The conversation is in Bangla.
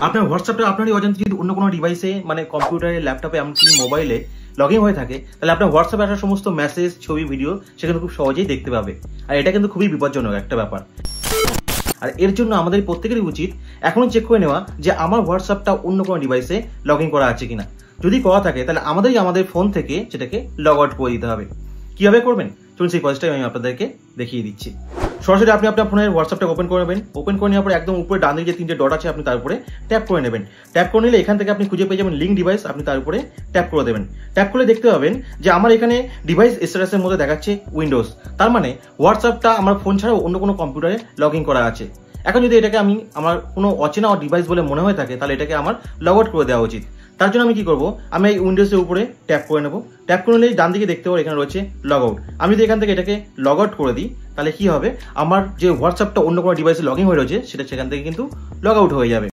আপনার হোয়াটসঅ্যাপটা আপনারই অজান্তে যদি অন্য কোনো ডিভাইসে মানে কম্পিউটারে, ল্যাপটপে, এমনকি মোবাইলে লগ ইন হয়ে থাকে, তাহলে আপনার হোয়াটসঅ্যাপে আসা সমস্ত মেসেজ, ছবি, ভিডিও সেখানে খুব সহজেই দেখতে পাবে। আর এটা কিন্তু খুবই বিপজ্জনক একটা ব্যাপার। আর এর জন্য আমাদের প্রত্যেকেরই উচিত এখনই চেক করে নেওয়া যে আমার হোয়াটসঅ্যাপটা অন্য কোনো ডিভাইসে লগ ইন করা আছে কিনা। যদি করা থাকে তাহলে আমাদের ফোন থেকে সেটাকে লগ আউট করে দিতে হবে। কিভাবে করবেন চলুন সেই প্রসেসটাই আমি আপনাদেরকে দেখিয়ে দিচ্ছি। সরাসরি আপনি আপনার ফোনের হোয়াটসঅ্যাপটা ওপেন করে নেবেন। ওপেন করে নেওয়ার পর একদম উপরে ডান দিকে যে তিনটে ডট আছে আপনি তার উপরে ট্যাপ করে নেবেন। ট্যাপ করে নিলে এখান থেকে আপনি খুঁজে পেয়ে যাবেন লিঙ্ক ডিভাইস, আপনি তার উপরে ট্যাপ করে দেবেন। ট্যাপ করলে দেখতে পাবেন যে আমার এখানে ডিভাইস স্ট্যাটাসের মধ্যে দেখাচ্ছে উইন্ডোজ। তার মানে হোয়াটসঅ্যাপটা আমার ফোন ছাড়াও অন্য কোনো কম্পিউটারে লগ ইন করা আছে। এখন যদি এটাকে আমি আমার কোনো অচেনা ডিভাইস বলে মনে হয়ে থাকে তাহলে এটাকে আমার লগ আউট করে দেওয়া উচিত। তার জন্য আমি কি করবো, আমি এই উইন্ডোজের উপরে ট্যাপ করে নেবো। ট্যাপ করে নিলেই ডান দিকে দেখতে পাবো এখানে রয়েছে লগ আউট। আমি যদি এখান থেকে এটাকে লগ আউট করে দিই তাহলে কি হবে, আমার যে হোয়াটসঅ্যাপটা অন্য কোনো ডিভাইসে লগ ইন হয়ে রয়েছে সেটা সেখান থেকে কিন্তু লগ আউট হয়ে যাবে।